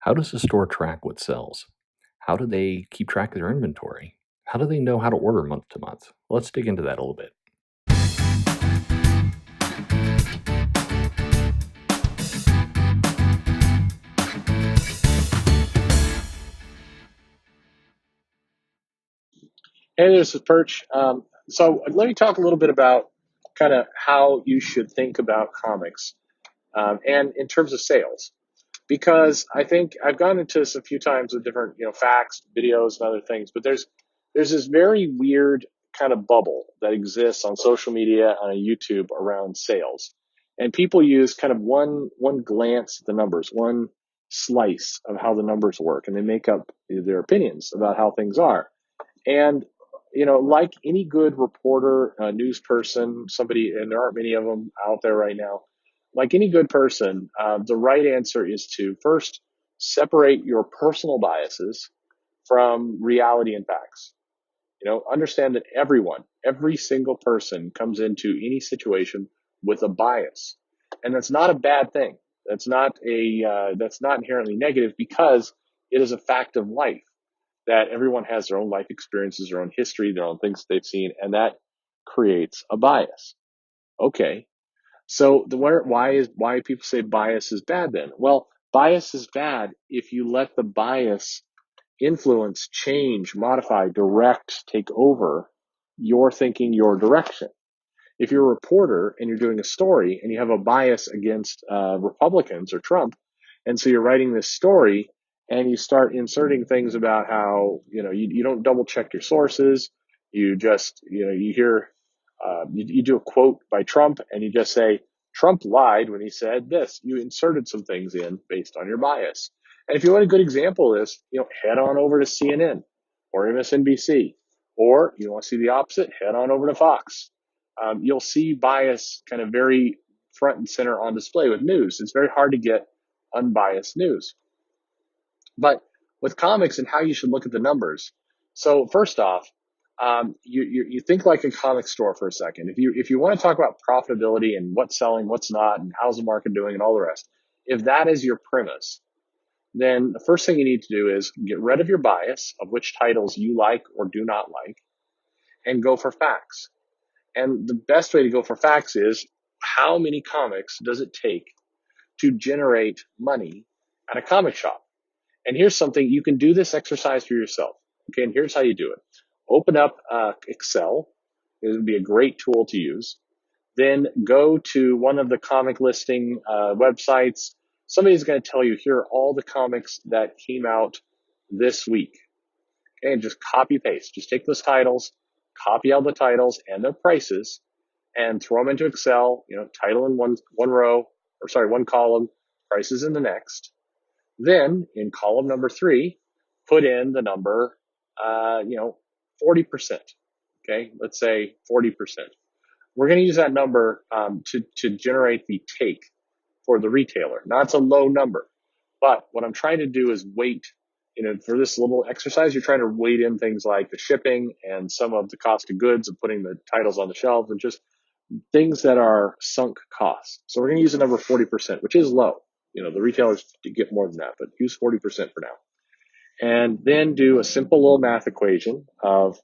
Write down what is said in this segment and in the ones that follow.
How does a store track what sells? How do they keep track of their inventory? How do they know how to order month to month? Let's dig into that a little bit. Hey, this is Perch. So let me talk a little bit about kind of how you should think about comics and in terms of sales, because I think I've gone into this a few times with different facts, videos, and other things. But there's this very weird kind of bubble that exists on social media and on YouTube around sales, and people use kind of one glance at the numbers, one slice of how the numbers work, and they make up their opinions about how things are. And like any good reporter, news person, somebody, and there aren't many of them out there right now. Like any good person, the right answer is to first separate your personal biases from reality and facts. Understand that every single person comes into any situation with a bias, and that's not a bad thing. That's not inherently negative, because it is a fact of life that everyone has their own life experiences, their own history, their own things they've seen, and that creates a bias. Okay, so why people say bias is bad then? Well, bias is bad if you let the bias influence, change, modify, direct, take over your thinking, your direction. If you're a reporter and you're doing a story and you have a bias against Republicans or Trump, and so you're writing this story and you start inserting things about how you don't double check your sources, you just you hear you do a quote by Trump and you just say Trump lied when he said this. You inserted some things in based on your bias. And if you want a good example of this, head on over to CNN or MSNBC, or you want to see the opposite, head on over to Fox. You'll see bias kind of very front and center on display with news. It's very hard to get unbiased news. But with comics and how you should look at the numbers. So first off, you think like a comic store for a second. If you want to talk about profitability and what's selling, what's not, and how's the market doing, and all the rest, if that is your premise, then the first thing you need to do is get rid of your bias of which titles you like or do not like, and go for facts. And the best way to go for facts is, how many comics does it take to generate money at a comic shop? And here's something, you can do this exercise for yourself. Okay, and here's how you do it. Open up Excel. It would be a great tool to use. Then go to one of the comic listing websites. Somebody's going to tell you, here are all the comics that came out this week. Okay, and just copy paste. Just take those titles, copy all the titles and their prices, and throw them into Excel. Title in one column, prices in the next. Then in column number 3, put in the number, 40%. Okay, let's say 40%. We're going to use that number to generate the take for the retailer. Now, it's a low number, but what I'm trying to do is weight. For this little exercise, you're trying to weight in things like the shipping and some of the cost of goods of putting the titles on the shelves, and just things that are sunk costs. So we're going to use the number 40%, which is low. The retailers get more than that, but use 40% for now. And then do a simple little math equation of,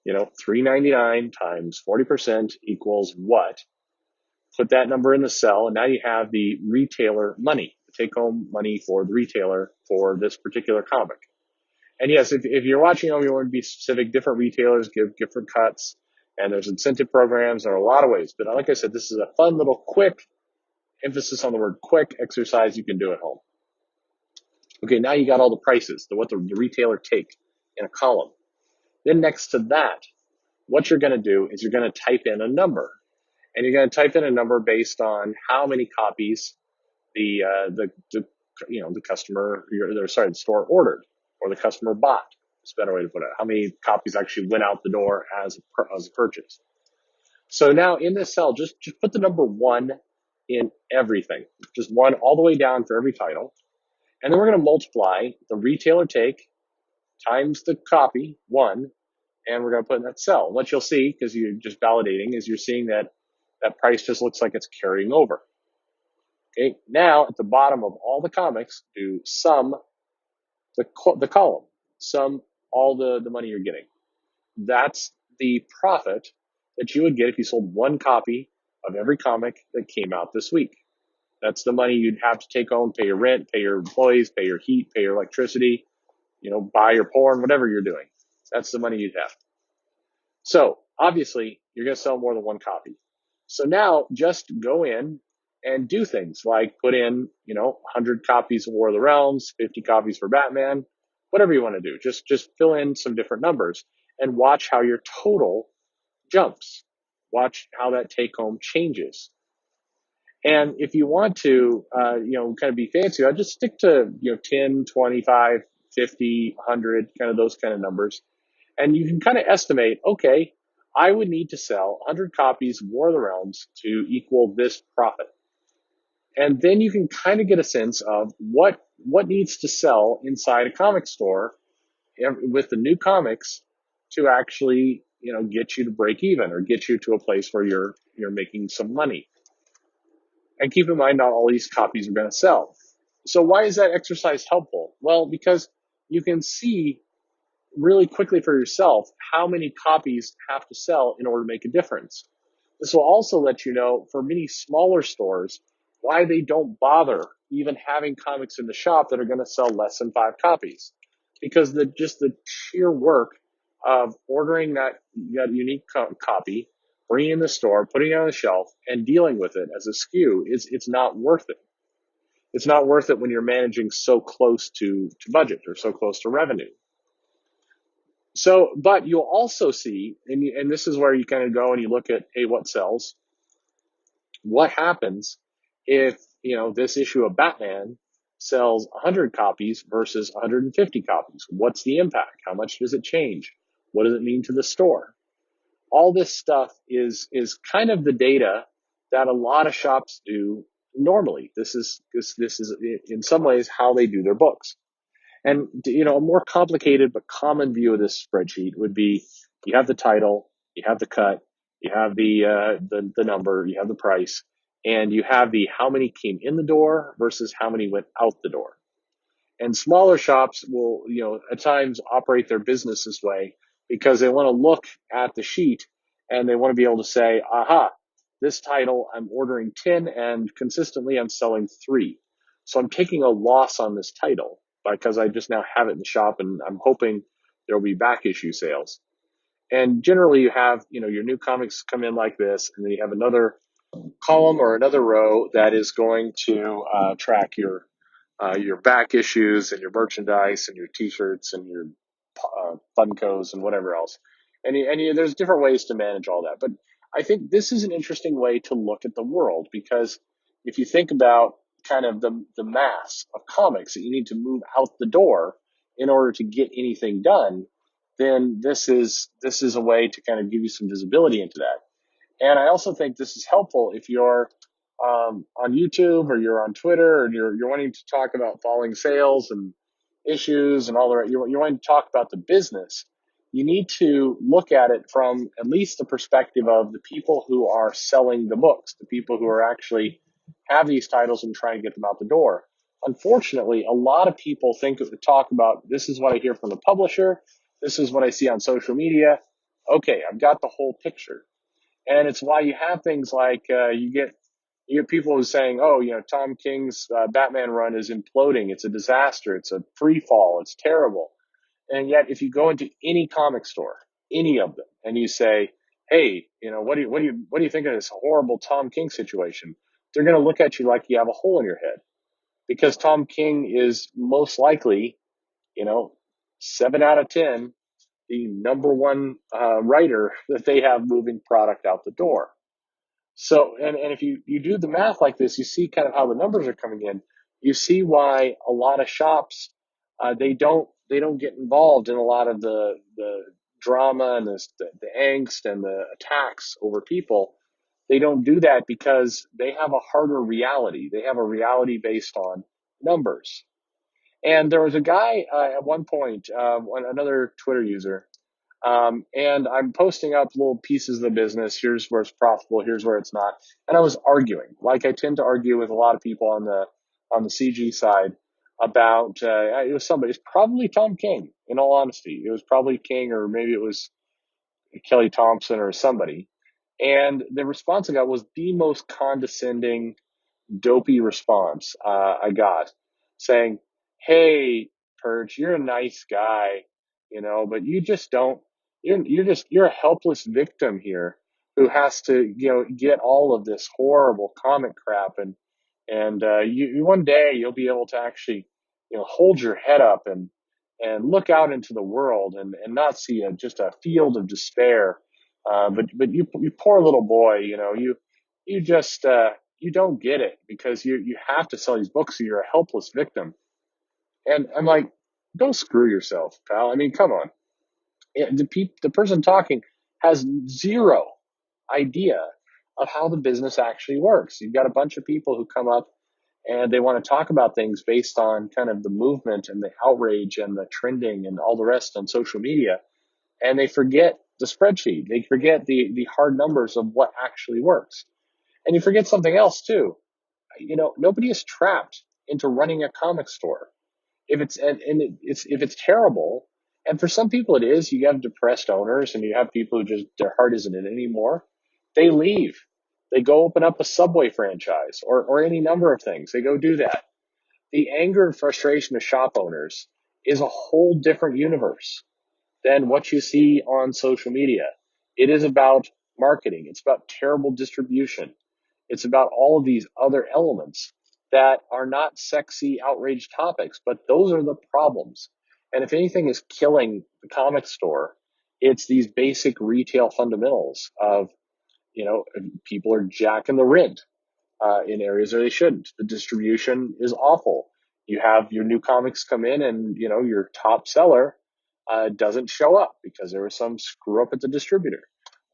$3.99 times 40% equals what? Put that number in the cell, and now you have the retailer money, the take-home money for the retailer for this particular comic. And yes, if you're watching you want to be specific, different retailers give different cuts, and there's incentive programs. There are a lot of ways. But like I said, this is a fun little quick, emphasis on the word quick, exercise you can do at home. Okay, now you got all the prices, what the retailer take in a column. Then next to that, what you're going to do is you're going to type in a number. And you're going to type in a number based on how many copies the store ordered, or the customer bought. It's a better way to put it. How many copies actually went out the door as a purchase. So now in this cell, just put the number 1 in everything. Just 1 all the way down for every title. And then we're going to multiply the retailer take times the copy, 1, and we're going to put in that cell. What you'll see, because you're just validating, is you're seeing that price just looks like it's carrying over. Okay, now at the bottom of all the comics, do sum the column, sum all the money you're getting. That's the profit that you would get if you sold one copy of every comic that came out this week. That's the money you'd have to take home, pay your rent, pay your employees, pay your heat, pay your electricity, buy your porn, whatever you're doing. That's the money you'd have. So obviously you're going to sell more than one copy. So now just go in and do things like put in, 100 copies of War of the Realms, 50 copies for Batman, whatever you want to do. Just fill in some different numbers and watch how your total jumps. Watch how that take home changes. And if you want to, kind of be fancy, I'd just stick to, 10, 25, 50, 100, kind of those kind of numbers. And you can kind of estimate, okay, I would need to sell 100 copies of War of the Realms to equal this profit. And then you can kind of get a sense of what needs to sell inside a comic store with the new comics to actually, get you to break even or get you to a place where you're making some money. And keep in mind, not all these copies are going to sell. So why is that exercise helpful? Well, because you can see really quickly for yourself how many copies have to sell in order to make a difference. This will also let you know for many smaller stores why they don't bother even having comics in the shop that are going to sell less than 5 copies. Because the sheer work of ordering that unique copy, bringing it in the store, putting it on the shelf, and dealing with it as a SKU, it's not worth it. It's not worth it when you're managing so close to budget or so close to revenue. So, but you'll also see, and this is where you kind of go and you look at, hey, what sells? What happens if, this issue of Batman sells 100 copies versus 150 copies? What's the impact? How much does it change? What does it mean to the store? All this stuff is kind of the data that a lot of shops do normally. This is in some ways how they do their books. And, a more complicated but common view of this spreadsheet would be you have the title, you have the cut, you have the number, you have the price, and you have the how many came in the door versus how many went out the door. And smaller shops will, at times operate their business this way because they want to look at the sheet and they want to be able to say, aha, this title, I'm ordering 10 and consistently I'm selling 3. So I'm taking a loss on this title because I just now have it in the shop and I'm hoping there will be back issue sales. And generally you have, your new comics come in like this, and then you have another column or another row that is going to track your back issues and your merchandise and your T-shirts and your Funkos and whatever else. And there's different ways to manage all that. But I think this is an interesting way to look at the world, because if you think about kind of the mass of comics that you need to move out the door in order to get anything done, then this is a way to kind of give you some visibility into that. And I also think this is helpful if you're on YouTube or you're on Twitter and you're wanting to talk about falling sales and issues and all the you're wanting to talk about the business. You need to look at it from at least the perspective of the people who are selling the books, the people who are actually have these titles and trying to get them out the door. Unfortunately, a lot of people talk about, this is what I hear from the publisher, this is what I see on social media. Okay, I've got the whole picture. And it's why you have things like you get people who are saying, oh, Tom King's Batman run is imploding. It's a disaster. It's a free fall. It's terrible. And yet, if you go into any comic store, any of them, and you say, hey, what do you think of this horrible Tom King situation? They're going to look at you like you have a hole in your head, because Tom King is most likely, 7 out of 10, the number one writer that they have moving product out the door. So, and if you do the math like this, you see kind of how the numbers are coming in. You see why a lot of shops, they don't get involved in a lot of the drama and the angst and the attacks over people. They don't do that because they have a harder reality. They have a reality based on numbers. And there was a guy at one point, another Twitter user, and I'm posting up little pieces of the business. Here's where it's profitable. Here's where it's not. And I was arguing, like I tend to argue with a lot of people on the CG side. about it was somebody. It's probably Tom King. In all honesty, it was probably King, or maybe it was Kelly Thompson or somebody. And the response I got was the most condescending, dopey response I got, saying, "Hey, Perch, you're a nice guy, but you just don't. You're a helpless victim here who has to get all of this horrible comic crap, and you one day you'll be able to actually hold your head up and look out into the world and not see just a field of despair. But you poor little boy, you just you don't get it because you have to sell these books, so you're a helpless victim." And I'm like, go screw yourself, pal. I mean, come on. The person talking has zero idea of how the business actually works. You've got a bunch of people who come up and they want to talk about things based on kind of the movement and the outrage and the trending and all the rest on social media, and they forget the spreadsheet. They forget the hard numbers of what actually works. And you forget something else too. Nobody is trapped into running a comic store. If it's if it's terrible, and for some people it is, you have depressed owners and you have people who just their heart isn't in it anymore. They leave. They go open up a Subway franchise or any number of things. They go do that. The anger and frustration of shop owners is a whole different universe than what you see on social media. It is about marketing. It's about terrible distribution. It's about all of these other elements that are not sexy, outraged topics, but those are the problems. And if anything is killing the comic store, it's these basic retail fundamentals of, people are jacking the rent in areas where they shouldn't. The distribution is awful. You have your new comics come in, and your top seller doesn't show up because there was some screw up at the distributor,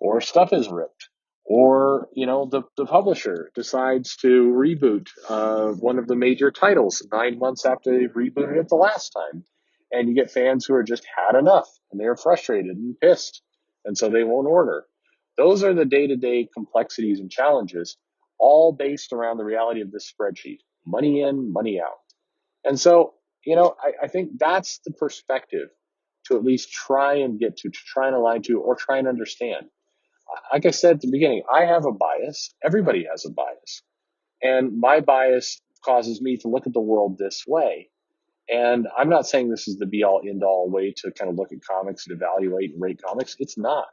or stuff is ripped, or the publisher decides to reboot one of the major titles 9 months after they rebooted it the last time, and you get fans who are just had enough and they're frustrated and pissed, and so they won't order. Those are the day-to-day complexities and challenges, all based around the reality of this spreadsheet: money in, money out. And so, I think that's the perspective to at least try and get to try and align to, or try and understand. Like I said at the beginning, I have a bias. Everybody has a bias. And my bias causes me to look at the world this way. And I'm not saying this is the be all end all way to kind of look at comics and evaluate and rate comics. It's not.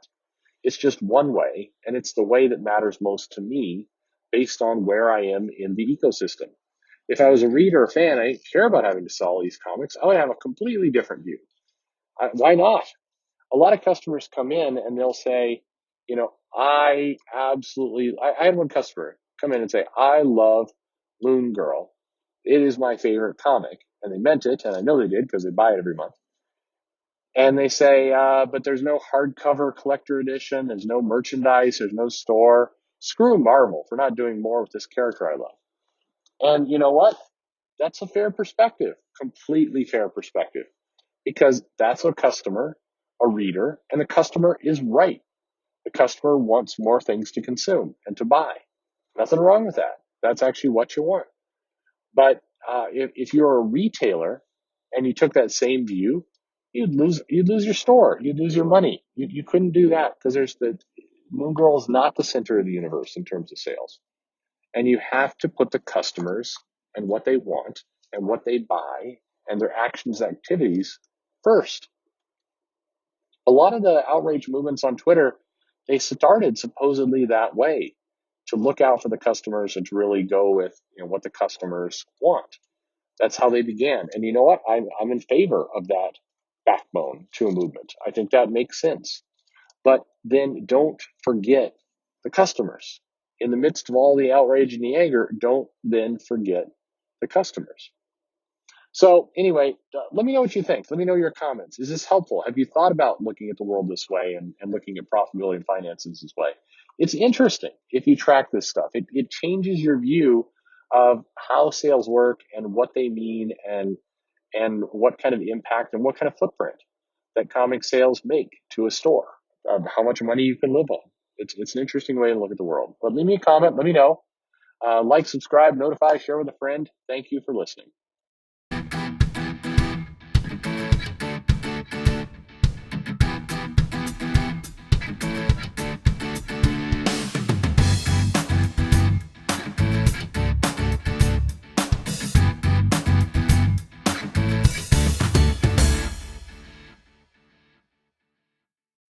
It's just one way, and it's the way that matters most to me based on where I am in the ecosystem. If I was a reader or fan, I didn't care about having to sell these comics. I would have a completely different view. Why not? A lot of customers come in and they'll say, I had one customer come in and say, "I love Moon Girl. It is my favorite comic." And they meant it, and I know they did because they buy it every month. And they say, but there's no hardcover collector edition. There's no merchandise. There's no store. Screw Marvel for not doing more with this character I love. And you know what? That's a fair perspective, completely fair perspective, because that's a customer, a reader, and the customer is right. The customer wants more things to consume and to buy. Nothing wrong with that. That's actually what you want. But if you're a retailer and you took that same view, you'd lose your store. You'd lose your money. You couldn't do that because Moon Girl is not the center of the universe in terms of sales. And you have to put the customers and what they want and what they buy and their actions, activities first. A lot of the outrage movements on Twitter, they started supposedly that way, to look out for the customers and to really go with what the customers want. That's how they began. And you know what? I'm in favor of that backbone to a movement. I think that makes sense. But then don't forget the customers. In the midst of all the outrage and the anger, don't then forget the customers. So anyway, let me know what you think. Let me know your comments. Is this helpful? Have you thought about looking at the world this way and looking at profitability and finances this way? It's interesting if you track this stuff. It changes your view of how sales work and what they mean, and what kind of impact and what kind of footprint that comic sales make to a store, how much money you can live on. It's an interesting way to look at the world. But leave me a comment. Let me know. Like, subscribe, notify, share with a friend. Thank you for listening.